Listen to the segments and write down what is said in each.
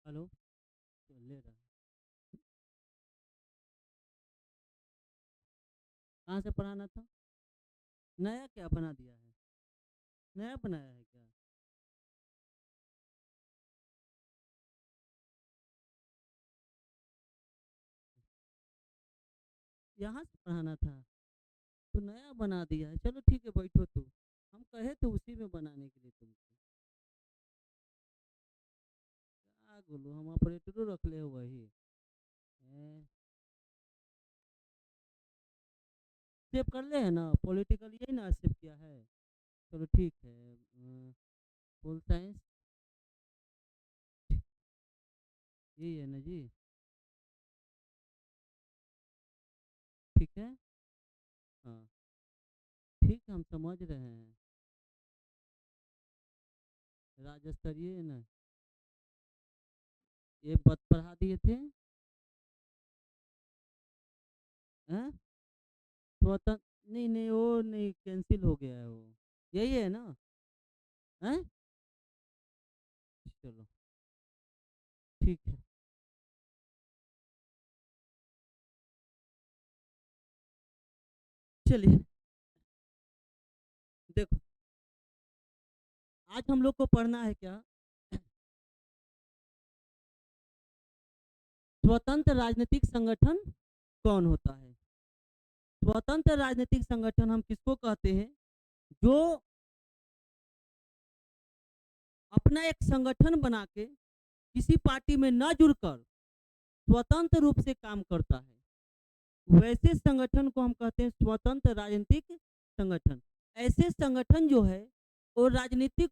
Hello. ले रहा है। कहाँ से पढ़ाना था? नया क्या बना दिया है? नया बनाया है क्या? यहाँ से पढ़ाना था तो नया बना दिया है। चलो ठीक है, बैठो तो। हम कहे थे उसी में बनाने के लिए तुमको। क्या बोलो, हम ऑपरेटरों रख ले हो वही। सेव कर ले है ना, पॉलिटिकल यही ना सेव किया है। चलो ठीक है। पोल साइंस यही है ना जी। ठीक है। हाँ, ठीक है, हम समझ रहे हैं। राज्य स्तरीय है ना। ये बत पढ़ा दिए थे। हैं? स्वतंत्र नहीं नहीं, वो नहीं, कैंसिल हो गया है वो। यही है ना? हैं? चलो ठीक है। चलिए, देखो, आज हम लोग को पढ़ना है क्या? स्वतंत्र राजनीतिक संगठन कौन होता है? स्वतंत्र राजनीतिक संगठन हम किसको कहते हैं? जो अपना एक संगठन बना के किसी पार्टी में न जुड़कर स्वतंत्र रूप से काम करता है, वैसे संगठन को हम कहते हैं स्वतंत्र राजनीतिक संगठन। ऐसे संगठन जो है वो राजनीतिक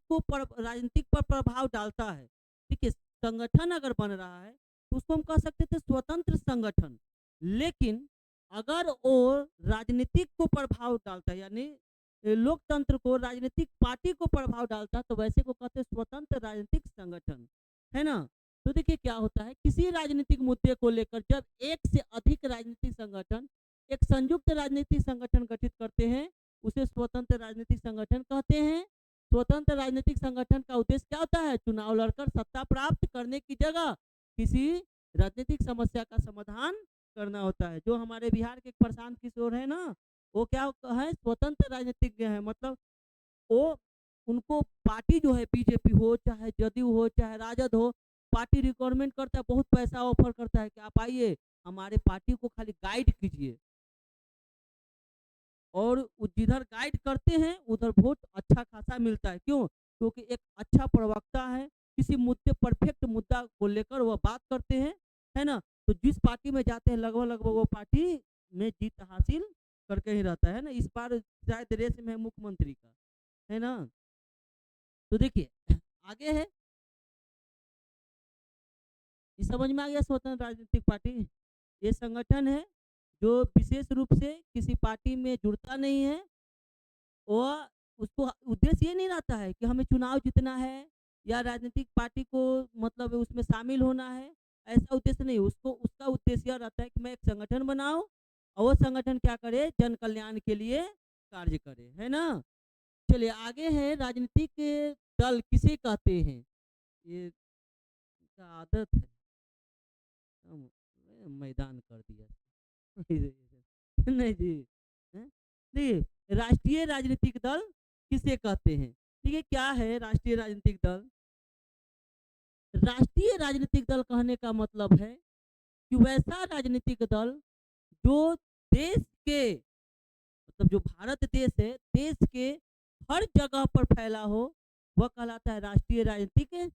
पर प्रभाव डालता है। ठीक है, संगठन अगर बन रहा है तो उसको हम कह सकते थे स्वतंत्र संगठन। लेकिन अगर वो राजनीतिक को प्रभाव डालता है, यानी लोकतंत्र को, राजनीतिक पार्टी को प्रभाव डालता है, तो वैसे को कहते हैं स्वतंत्र राजनीतिक संगठन। है ना? तो देखिए क्या होता है, किसी राजनीतिक मुद्दे को लेकर जब एक से अधिक राजनीतिक संगठन एक संयुक्त राजनीतिक संगठन गठित करते हैं, उसे स्वतंत्र राजनीतिक संगठन कहते हैं। स्वतंत्र राजनीतिक संगठन का उद्देश्य क्या होता है? चुनाव लड़कर सत्ता प्राप्त करने की जगह किसी राजनीतिक समस्या का समाधान करना होता है। जो हमारे बिहार के प्रशांत किशोर है ना, वो क्या है, स्वतंत्र राजनीतिज्ञ है। मतलब वो, उनको पार्टी जो है, बीजेपी हो चाहे जदयू हो चाहे राजद हो, पार्टी रिक्वायरमेंट करता है, बहुत पैसा ऑफर करता है कि आप आइए हमारे पार्टी को खाली गाइड कीजिए। और जिधर गाइड करते हैं उधर वोट अच्छा खासा मिलता है। क्यों? क्योंकि एक अच्छा प्रवक्ता है, किसी मुद्दे, परफेक्ट मुद्दा को लेकर वह बात करते हैं। है ना? तो जिस पार्टी में जाते हैं लगभग लगभग वो पार्टी में जीत हासिल करके ही रहता है ना। इस बार शायद रेस में है मुख्यमंत्री का। है ना? तो देखिए आगे है, ये समझ में आ गया स्वतंत्र राजनीतिक पार्टी। ये संगठन है जो विशेष रूप से किसी पार्टी में जुड़ता नहीं है। और उसको उद्देश्य ये नहीं रहता है कि हमें चुनाव जीतना है या राजनीतिक पार्टी को मतलब उसमें शामिल होना है। ऐसा उद्देश्य नहीं, उसको उसका उद्देश्य यह रहता है कि मैं एक संगठन बनाऊं और वो संगठन क्या करे, जन कल्याण के लिए कार्य करे। है ना? चलिए आगे है, राजनीतिक दल किसे कहते हैं? ये का आदत है। मैदान कर दिया। नहीं जी। देखिए, राष्ट्रीय राजनीतिक दल किसे कहते हैं? ठीक है, क्या है राष्ट्रीय राजनीतिक दल? राष्ट्रीय राजनीतिक दल कहने का मतलब है कि वैसा राजनीतिक दल जो देश के, मतलब जो भारत देश है, देश के हर जगह पर फैला हो, वह कहलाता है राष्ट्रीय राजनीतिक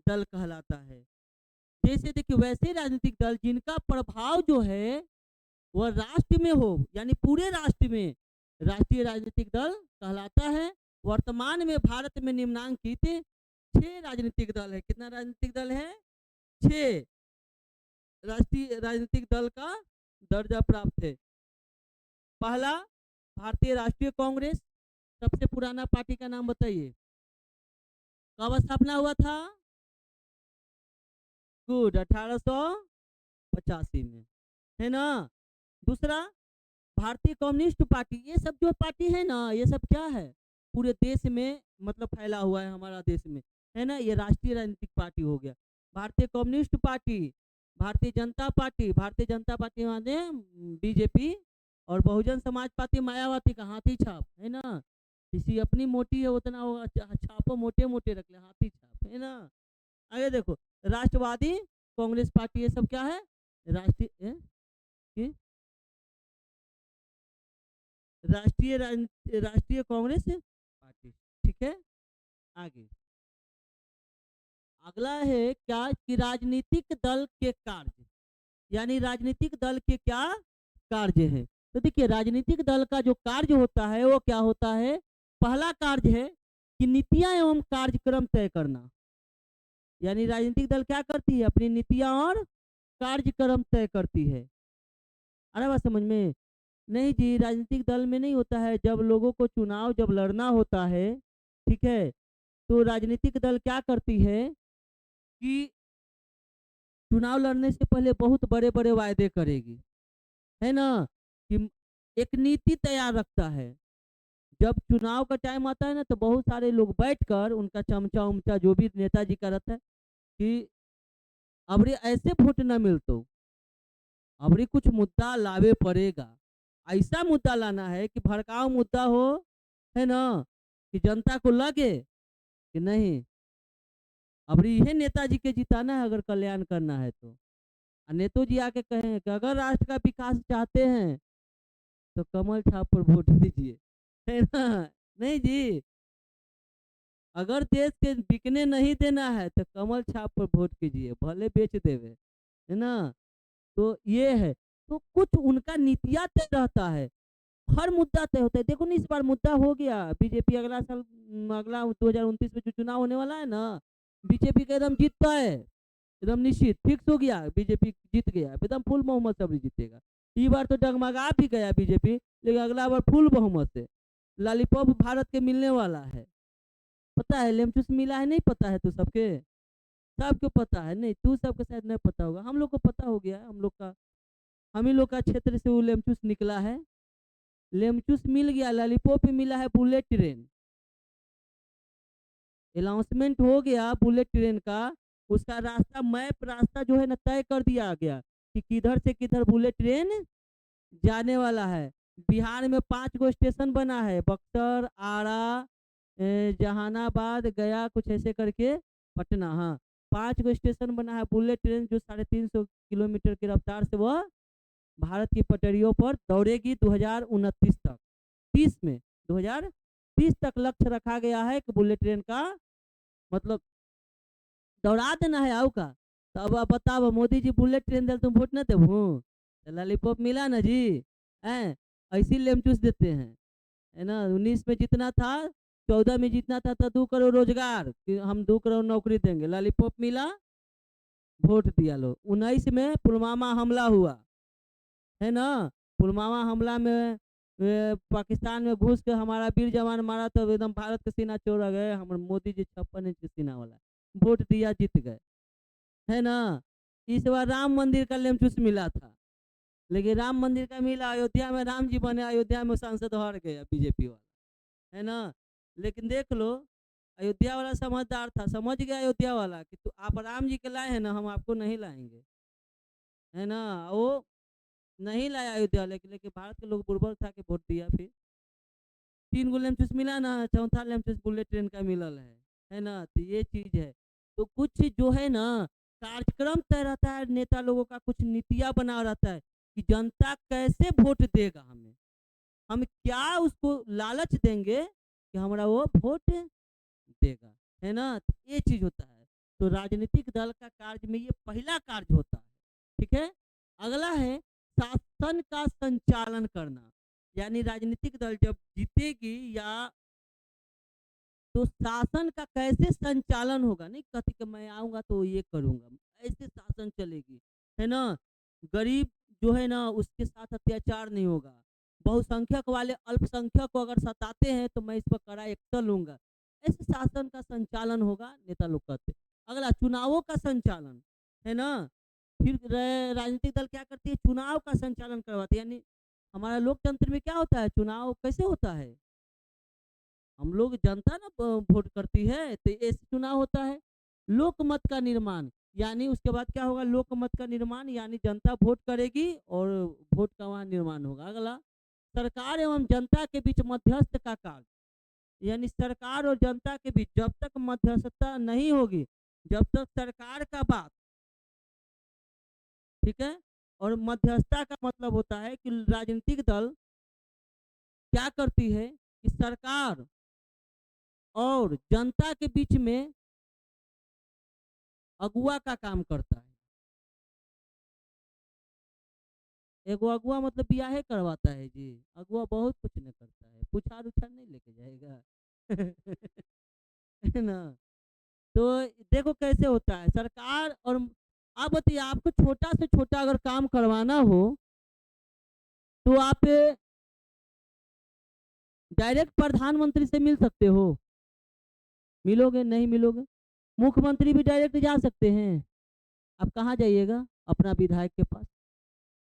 दल कहलाता है। जैसे देखिए, वैसे राजनीतिक दल जिनका प्रभाव जो है वह राष्ट्र में हो, यानी पूरे राष्ट्र में, राष्ट्रीय राजनीतिक दल कहलाता है। वर्तमान में भारत में निम्नांकित 6 राजनीतिक दल है। कितना राजनीतिक दल है? 6 राष्ट्रीय राजनीतिक दल का दर्जा प्राप्त है। पहला, भारतीय राष्ट्रीय कांग्रेस। सबसे पुराना पार्टी का नाम बताइए, कब स्थापना हुआ था? गुड, 1885 में। है ना? दूसरा, भारतीय कम्युनिस्ट पार्टी। ये सब जो पार्टी है ना, ये सब क्या है, पूरे देश में मतलब फैला हुआ है हमारा देश में। है ना? ये राष्ट्रीय राजनीतिक पार्टी हो गया। भारतीय communist party, Bharatiya Janata party माने बीजेपी, और बहुजन समाज पार्टी मायावती का हाथी छाप है ना। किसी अपनी मोटी है उतना वो छापो मोटे मोटे रख ले, हाथी छाप है ना। आगे देखो, राष्ट्रवादी कांग्रेस पार्टी, ये सब क्या है, राष्ट्रीय राष्ट्रीय कांग्रेस पार्टी। ठीक है, आगे अगला है क्या कि राजनीतिक दल के कार्य, यानी राजनीतिक दल के क्या कार्य है। तो देखिए, राजनीतिक दल का जो कार्य होता है वो क्या होता है। पहला कार्य है कि नीतियां एवं कार्यक्रम तय करना, यानी राजनीतिक दल क्या करती है, अपनी नीतियां और कार्यक्रम तय करती है। अरे बात समझ में नहीं जी, राजनीतिक दल में नहीं होता है, जब लोगों को चुनाव जब लड़ना होता है, ठीक है, तो राजनीतिक दल क्या करती है कि चुनाव लड़ने से पहले बहुत बड़े बड़े वायदे करेगी, है ना, कि एक नीति तैयार रखता है। जब चुनाव का टाइम आता है ना, तो बहुत सारे लोग बैठकर उनका चमचा उमचा जो भी नेताजी का रहता है कि अब रे ऐसे वोट न मिलतो, अब रे कुछ मुद्दा लावे पड़ेगा, ऐसा मुद्दा लाना है कि भड़काऊ मुद्दा हो, है ना, कि जनता को लगे कि नहीं अब ये नेताजी के जिताना है, अगर कल्याण करना है तो। नेतो जी आके कहें कि अगर राष्ट्र का विकास चाहते हैं तो कमल छाप पर वोट दीजिए, है ना। नहीं जी, अगर देश के बिकने नहीं देना है तो कमल छाप पर वोट कीजिए, भले बेच देवे, है ना। तो ये है, तो कुछ उनका नीतियां तय रहता है, हर मुद्दा तय होता है। देखो ना, इस बार मुद्दा हो गया बीजेपी, अगला साल अगला 2029 में जो चुनाव होने वाला है ना, बीजेपी का एकदम जीतता है, एकदम निश्चित फिक्स हो गया, बीजेपी जीत गया एकदम फुल बहुमत से जीतेगा। इस बार तो डगमगा भी गया बीजेपी, लेकिन अगला बार फुल बहुमत से लॉलीपॉप भारत के मिलने वाला है। पता है लेमचूस मिला है, नहीं पता है तू सबके, सबको पता है, नहीं तू सबके शायद नहीं पता होगा, हम लोग को पता हो गया है, हम लोग का, हम ही लोग का क्षेत्र से वो लेमचूस निकला है। लेमचूस मिल गया, लॉलीपॉप मिला है, बुलेट ट्रेन अनाउंसमेंट हो गया, बुलेट ट्रेन का उसका रास्ता, मैप रास्ता जो है ना तय कर दिया गया कि किधर से किधर बुलेट ट्रेन जाने वाला है। बिहार में 5 गो स्टेशन बना है, बक्सर, आरा, जहानाबाद, गया, कुछ ऐसे करके, पटना, हाँ 5 गो स्टेशन बना है। बुलेट ट्रेन जो 350 किलोमीटर की रफ्तार से वह भारत की पटरियों पर दौड़ेगी 2029 तक, 30 में 2030 तक लक्ष्य रखा गया है कि बुलेट ट्रेन का मतलब दौड़ा देना है आओ का। तो अब आप बताओ, मोदी जी बुलेट ट्रेन दल तुम वोट न देबू, तो लॉलीपॉप मिला ना जी, हैं ऐसी लेमचूस देते हैं, है ना। 19 में जितना था, 14 में जितना था, तो 2 करोड़ रोजगार कि हम 2 करोड़ नौकरी देंगे, लॉलीपॉप मिला, वोट दिया लो। 19 में पुलवामा हमला हुआ, है ना, पुलवामा हमला में पाकिस्तान में घुस के हमारा वीर जवान मारा, तो एकदम भारत के सीना चौड़ा गए, हमारे मोदी जी 56 इंच के सीना वाला, वोट दिया जीत गए, है ना। इस बार राम मंदिर का लेमचूस मिला था, लेकिन राम मंदिर का मिला, अयोध्या में राम जी बने, अयोध्या में सांसद हार गया बीजेपी वाला, है ना। लेकिन देख लो, अयोध्या वाला समझदार था, समझ गया अयोध्या वाला कि तो आप राम जी के लाए हैं ना, हम आपको नहीं लाएंगे, है ना। वो नहीं लाया अयोध्या, लेकिन भारत के लोग बुर्बक था कि वोट दिया। फिर 3 गो लेमचूस मिला ना, चौथा लेमचूस बुलेट ट्रेन का मिलल है ना। तो ये चीज है, तो कुछ जो है ना कार्यक्रम तय रहता है, नेता लोगों का कुछ नीतियां बना रहता है कि जनता कैसे वोट देगा हमें, हम क्या उसको लालच देंगे कि हमारा वो वोट देगा, है ना। तो ये चीज होता है। तो राजनीतिक दल का कार्य में ये पहला कार्य होता है, ठीक है। अगला है शासन का संचालन करना, यानी राजनीतिक दल जब जीतेगी या तो शासन का कैसे संचालन होगा, नहीं कहती कि मैं आऊंगा तो ये करूंगा, ऐसे शासन चलेगी, है ना। गरीब जो है ना उसके साथ अत्याचार नहीं होगा, बहुसंख्यक वाले अल्पसंख्यक को अगर सताते हैं तो मैं इस पर कड़ा एक्शन लूंगा, ऐसे शासन का संचालन होगा, नेता लोग कहते। अगला चुनावों का संचालन, है ना। फिर राजनीतिक दल क्या करती है, चुनाव का संचालन करवाती है, यानी हमारा लोकतंत्र में क्या होता है, चुनाव कैसे होता है, हम लोग जनता ना वोट करती है, तो ऐसे चुनाव होता है। लोकमत का निर्माण, यानी उसके बाद क्या होगा, लोकमत का निर्माण, यानी जनता वोट करेगी और वोट का वहाँ निर्माण होगा। अगला, सरकार एवं जनता के बीच मध्यस्थ का कार्य, यानी सरकार और जनता के बीच जब तक मध्यस्थता नहीं होगी, जब तक सरकार का बात, ठीक है, और मध्यस्थता का मतलब होता है कि राजनीतिक दल क्या करती है कि सरकार और जनता के बीच में अगुआ का काम करता है। एगो अगुआ मतलब बियाहे करवाता है जी, अगुआ बहुत कुछ नहीं करता है, पुछार उछार नहीं लेके जाएगा। है ना। तो देखो कैसे होता है सरकार और, आप बताइए आपको छोटा से छोटा अगर काम करवाना हो तो आप डायरेक्ट प्रधानमंत्री से मिल सकते हो, मिलोगे नहीं मिलोगे। मुख्यमंत्री भी डायरेक्ट जा सकते हैं, आप कहाँ जाइएगा, अपना विधायक के पास।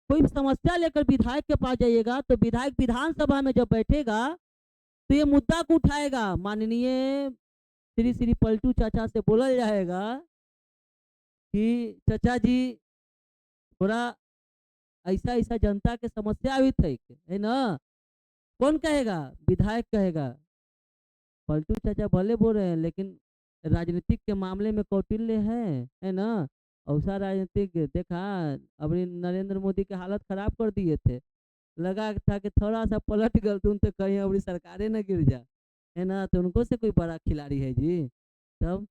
कोई समस्या लेकर विधायक के पास जाइएगा तो विधायक विधानसभा में जब बैठेगा तो ये मुद्दा को उठाएगा, माननीय श्री श्री पलटू चाचा से बोला जाएगा कि चाचा जी थोड़ा ऐसा ऐसा जनता के समस्या भी थे, है ना। कौन कहेगा, विधायक कहेगा। पलटू चाचा भले बोल रहे हैं लेकिन राजनीतिक के मामले में कौटिल्य है ना। औसा राजनीतिक देखा, अभी नरेंद्र मोदी की हालत खराब कर दिए थे, लगा था कि थोड़ा सा पलट गल तुम तो कहीं अपनी सरकारें न गिर जा, है ना। तो उनको से कोई बड़ा खिलाड़ी है जी। तब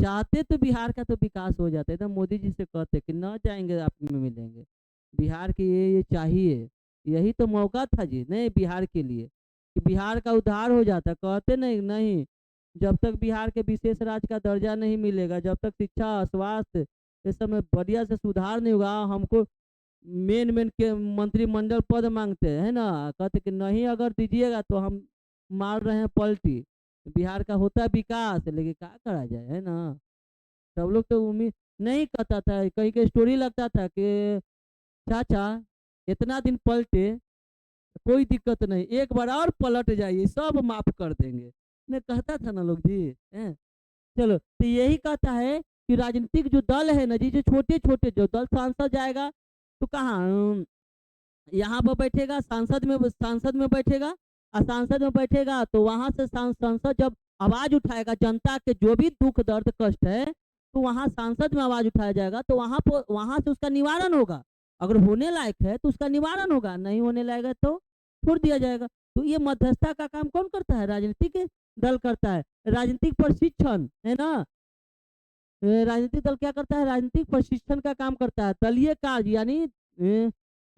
चाहते तो बिहार का तो विकास हो जाता है, तो मोदी जी से कहते कि न जाएंगे आप में मिलेंगे, बिहार के ये चाहिए, यही तो मौका था जी नहीं बिहार के लिए कि बिहार का उद्धार हो जाता। कहते नहीं नहीं, जब तक बिहार के विशेष राज्य का दर्जा नहीं मिलेगा, जब तक शिक्षा स्वास्थ्य इस समय बढ़िया से सुधार नहीं होगा, हमको मेन मेन के मंत्रिमंडल पद मांगते हैं ना, कहते कि नहीं अगर दीजिएगा तो हम मार रहे हैं पलटी। बिहार का होता है विकास लेकिन क्या करा जाए, है ना। सब लोग तो उम्मीद नहीं करता था, कहीं के स्टोरी लगता था कि चाचा इतना दिन पलटे कोई दिक्कत नहीं, एक बार और पलट जाइए सब माफ कर देंगे, ने कहता था ना लोग जी, हैं। चलो तो यही कहता है कि राजनीतिक जो दल है ना जी, जो छोटे छोटे जो दल, सांसद जाएगा तो कहाँ, यहाँ पर बैठेगा, सांसद में बैठेगा, और सांसद में बैठेगा तो वहां से सांसद जब आवाज उठाएगा जनता के जो भी दुख दर्द कष्ट है, तो वहां सांसद में आवाज उठाया जाएगा, तो वहां से उसका निवारण होगा। अगर होने लायक है तो उसका निवारण होगा, नहीं होने लायक है तो छोड़ दिया जाएगा। तो ये मध्यस्थता का काम कौन करता है, राजनीतिक दल करता है। राजनीतिक प्रशिक्षण, है ना। राजनीतिक दल क्या करता है, राजनीतिक प्रशिक्षण का काम करता है। दलीय कार्य यानी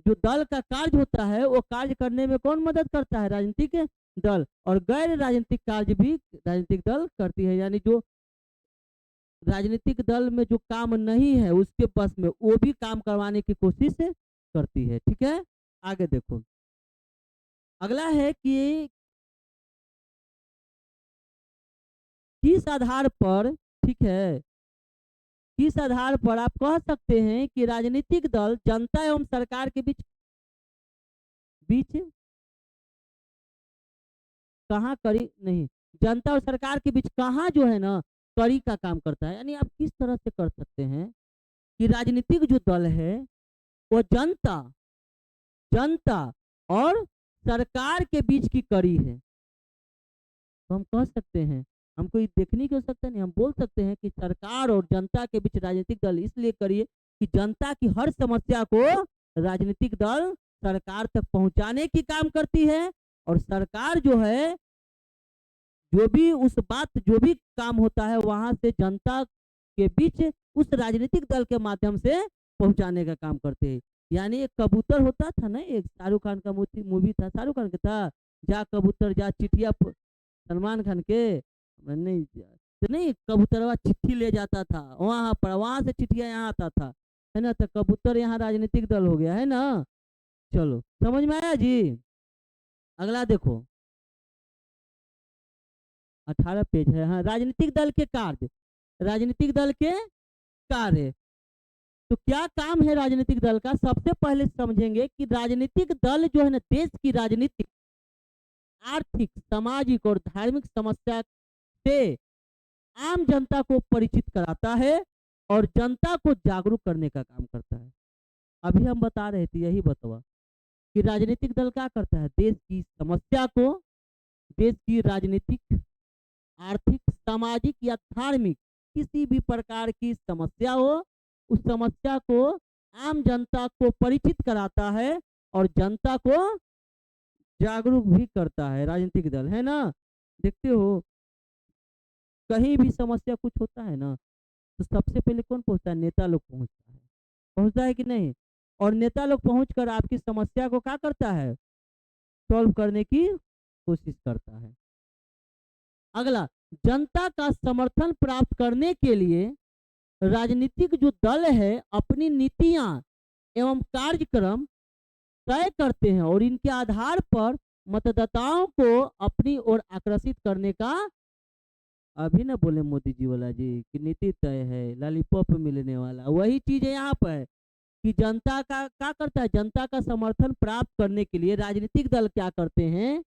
जो दल का कार्य होता है वो कार्य करने में कौन मदद करता है, राजनीतिक दल। और गैर राजनीतिक कार्य भी राजनीतिक दल करती है, यानी जो राजनीतिक दल में जो काम नहीं है उसके पास में वो भी काम करवाने की कोशिश करती है। ठीक है, आगे देखो। अगला है कि किस आधार पर, ठीक है, किस आधार पर आप कह सकते हैं कि राजनीतिक दल जनता एवं सरकार के बीच बीच कहाँ करी नहीं, जनता और सरकार के बीच कहाँ जो है ना कड़ी का काम करता है। यानी आप किस तरह से कर सकते हैं कि राजनीतिक जो दल है वो जनता जनता और सरकार के बीच की कड़ी है। तो हम कह सकते हैं, हमको ये देखने की आवश्यकता नहीं, हम बोल सकते हैं कि सरकार और जनता के बीच राजनीतिक दल इसलिए करिए कि जनता की हर समस्या को राजनीतिक दल सरकार तक पहुंचाने की काम करती है, और सरकार जो है जो भी उस बात जो भी काम होता है वहां से जनता के बीच उस राजनीतिक दल के माध्यम से पहुंचाने का काम करते हैं। यानी एक कबूतर होता था ना, एक शाहरुख खान का मूवी था, शाहरुख खान का था, जा कबूतर जा चिट्ठिया, सलमान खान के, नहीं तो नहीं, कबूतरवा चिट्ठी ले जाता था वहां पर, वहां से चिट्ठिया यहाँ आता था, है ना। तो कबूतर यहाँ राजनीतिक दल हो गया, है ना। चलो समझ में आया जी। अगला देखो, 18 पेज है। हाँ, राजनीतिक दल के कार्य, राजनीतिक दल के कार्य। तो क्या काम है राजनीतिक दल का, सबसे पहले समझेंगे कि राजनीतिक दल जो है ना देश की राजनीतिक, आर्थिक, सामाजिक और धार्मिक समस्या से आम जनता को परिचित कराता है और जनता को जागरूक करने का काम करता है। अभी हम बता रहे थे यही बतवा कि राजनीतिक दल क्या करता है, देश की समस्या को, देश की राजनीतिक, आर्थिक, सामाजिक या धार्मिक किसी भी प्रकार की समस्या हो, उस समस्या को आम जनता को परिचित कराता है और जनता को जागरूक भी करता है। राजनीतिक दल है ना, देखते हो कहीं भी समस्या कुछ होता है ना, तो सबसे पहले कौन पहुंचता है, नेता लोग पहुंचता है कि नहीं। और नेता लोग पहुंचकर आपकी समस्या को क्या करता है, सॉल्व करने की कोशिश करता है। अगला, जनता का समर्थन प्राप्त करने के लिए राजनीतिक जो दल है अपनी नीतियां एवं कार्यक्रम तय करते हैं और इनके आधार पर मतदाताओं को अपनी ओर आकर्षित करने का, अभी ना बोले मोदी जी वाला जी कि नीति तय है लॉलीपॉप मिलने वाला, वही चीज है यहाँ पर कि जनता का क्या करता है, जनता का समर्थन प्राप्त करने के लिए राजनीतिक दल क्या करते हैं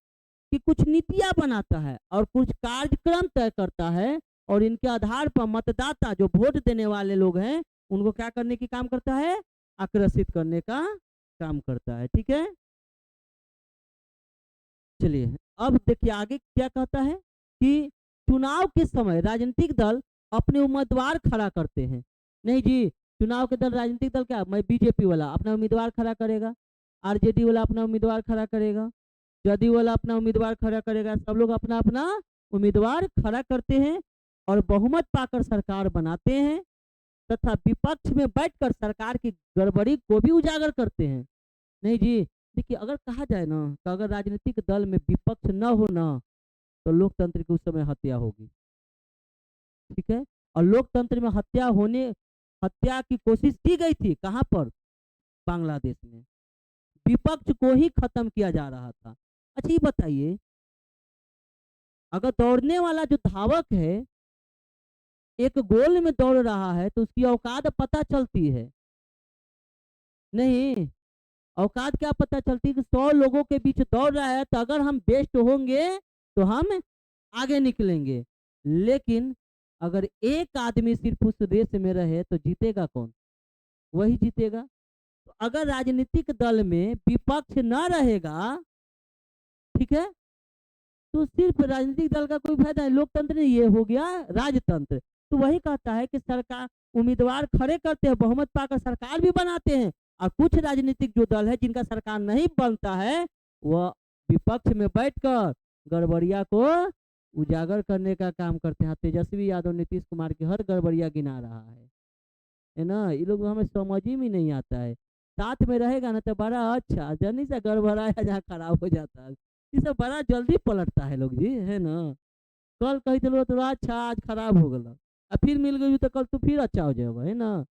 कि कुछ नीतियां बनाता है और कुछ कार्यक्रम तय करता है और इनके आधार पर मतदाता जो वोट देने वाले लोग हैं उनको क्या करने की काम करता है, आकर्षित करने का काम करता है। ठीक है, चलिए अब देखिए आगे क्या कहता है कि चुनाव के समय राजनीतिक दल अपने उम्मीदवार खड़ा करते हैं। नहीं जी, चुनाव के दल राजनीतिक दल क्या, मैं बीजेपी वाला अपना उम्मीदवार खड़ा करेगा, आरजेडी वाला अपना उम्मीदवार खड़ा करेगा, जदयू वाला अपना उम्मीदवार खड़ा करेगा, सब लोग अपना अपना उम्मीदवार खड़ा करते हैं और बहुमत पाकर सरकार बनाते हैं तथा विपक्ष में बैठकर सरकार की गड़बड़ी को भी उजागर करते हैं। नहीं जी, देखिए अगर कहा जाए ना तो अगर राजनीतिक दल में विपक्ष न हो ना तो लोकतंत्र की उस समय हत्या होगी। ठीक है, और लोकतंत्र में हत्या की कोशिश की गई थी कहां पर, बांग्लादेश में, विपक्ष को ही खत्म किया जा रहा था। अच्छा ये बताइए, अगर दौड़ने वाला जो धावक है एक गोल में दौड़ रहा है तो उसकी औकात पता चलती है नहीं, औकात क्या पता चलती है कि 100 लोगों के बीच दौड़ रहा है तो अगर हम बेस्ट होंगे तो हम आगे निकलेंगे, लेकिन अगर एक आदमी सिर्फ उस रेस में रहे तो जीतेगा कौन, वही जीतेगा। तो अगर राजनीतिक दल में विपक्ष न रहेगा, ठीक है, तो सिर्फ राजनीतिक दल का कोई फायदा नहीं, लोकतंत्र नहीं, ये हो गया राजतंत्र। तो वही कहता है कि सरकार उम्मीदवार खड़े करते हैं, बहुमत पाकर सरकार भी बनाते हैं और कुछ राजनीतिक जो दल है जिनका सरकार नहीं बनता है वह विपक्ष में बैठकर गड़बड़िया को उजागर करने का काम करते हैं। तेजस्वी यादव नीतीश कुमार की हर गड़बड़िया गिना रहा है ना, ये लोग हमें समझ ही में नहीं आता है, साथ में रहेगा ना तो बड़ा अच्छा, जनी से गड़बड़ाया जहाँ खराब हो जाता है, ये सब बड़ा जल्दी पलटता है लोग जी, है ना। कल कही तो अच्छा आज खराब हो गया, अब फिर मिल गई तो कल तो फिर अच्छा हो जाएगा, है ना।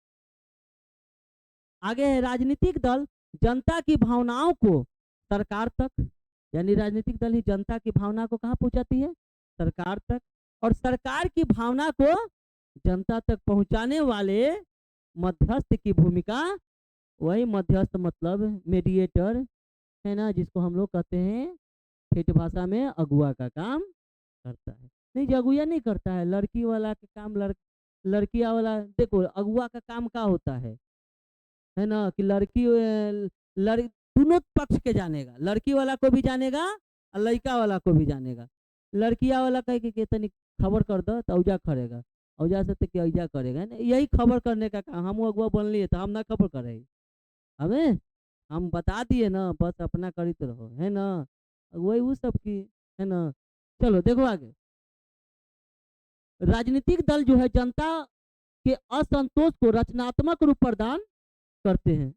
आगे है राजनीतिक दल जनता की भावनाओं को सरकार तक, यानी राजनीतिक दल ही जनता की भावना को कहाँ पहुंचाती है, सरकार तक, और सरकार की भावना को जनता तक पहुंचाने वाले मध्यस्थ की भूमिका, वही मध्यस्थ मतलब मीडिएटर, है ना, जिसको हम लोग कहते हैं ठेठ भाषा में अगुआ का काम करता है। नहीं जी, अगुआ नहीं करता है, लड़की वाला का काम लड़किया वाला, देखो अगुआ का काम क्या होता है ना, कि दोनों पक्ष के जानेगा, लड़की वाला को भी जानेगा और लड़का वाला को भी जानेगा। लड़किया वाला कहे कि तनी खबर कर दो तो औजा करेगा, औजा से तो औजा करेगा, यही खबर करने का काम, हम अगुआ बन लिए तो हम ना खबर करे, हमें हम बता दिए ना, बस अपना करित रहो, है ना, वही वो सब की, है ना। चलो देखो आगे, राजनीतिक दल जो है जनता के असंतोष को रचनात्मक रूप प्रदान करते हैं।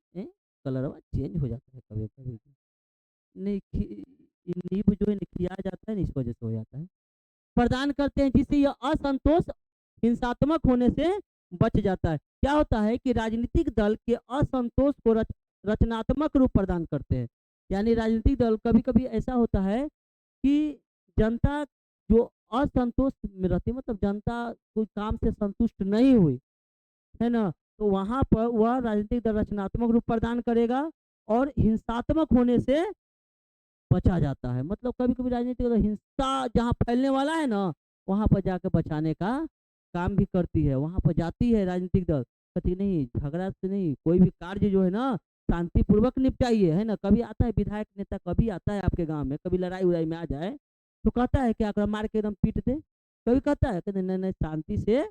कलर चेंज हो जाता है कभी कभी, नहीं नींब जो है खिया जाता है ना, इस वजह से हो जाता है, प्रदान करते हैं जिससे यह असंतोष हिंसात्मक होने से बच जाता है। क्या होता है कि राजनीतिक दल के असंतोष को रचनात्मक रूप प्रदान करते हैं, यानी राजनीतिक दल कभी कभी ऐसा होता है कि जनता जो असंतोष में रहती है, मतलब जनता कोई काम से संतुष्ट नहीं हुई, है ना, तो वहां पर वह राजनीतिक दल रचनात्मक रूप प्रदान करेगा और हिंसात्मक होने से बचा जाता है। मतलब कभी कभी राजनीतिक दल हिंसा जहाँ फैलने वाला है ना वहां पर जाकर बचाने का काम भी करती है, वहाँ पर जाती है राजनीतिक दल, कहती नहीं झगड़ा से नहीं, कोई भी कार्य जो है ना शांतिपूर्वक निपटाइए, है ना। कभी आता है विधायक नेता, कभी आता है आपके गांव में, कभी लड़ाई उड़ाई में आ जाए तो कहता है क्या, अगर मार के एकदम पीट दे, कभी कहता है, कहते नहीं नहीं शांति से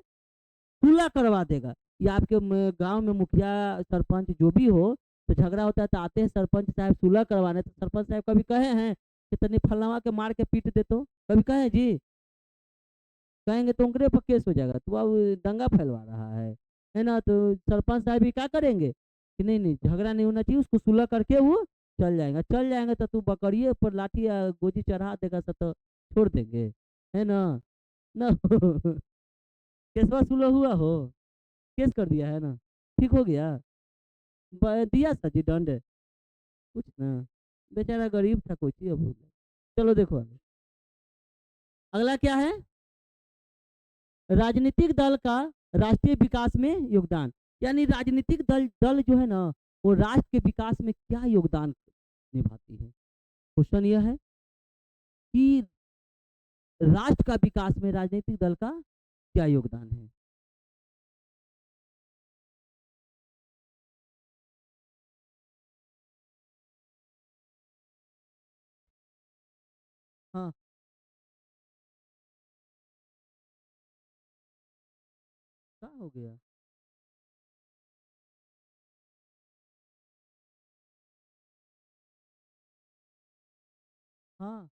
सुलह करवा देगा। या आपके गांव में मुखिया सरपंच जो भी हो, तो झगड़ा होता है तो आते हैं सरपंच साहब सुलह करवाने, तो सरपंच साहब कभी कहे हैं कि तनी फलनवा के मार के पीट दे, तो कभी कहे जी, कहेंगे तो उनके पर केस हो जाएगा, तो अब दंगा फैलवा रहा है ना। तो सरपंच साहब भी क्या करेंगे कि नहीं नहीं झगड़ा नहीं होना चाहिए, उसको सुलह करके वो चल जाएंगे तो तू बकरिए पर लाठी या गोजी चढ़ा देगा तो छोड़ देंगे, है ना। ना केसवा सुलह हुआ हो, केस कर दिया है ना, ठीक हो गया, दिया सजी दंड, कुछ ना, बेचारा गरीब था, कोई चीज अब। चलो देखो आगे। अगला क्या है, राजनीतिक दल का राष्ट्रीय विकास में योगदान। यानी राजनीतिक दल दल जो है ना, वो राष्ट्र के विकास में क्या योगदान निभाती है। क्वेश्चन यह है कि राष्ट्र का विकास में राजनीतिक दल का क्या योगदान है। हाँ, क्या हो गया। हाँ,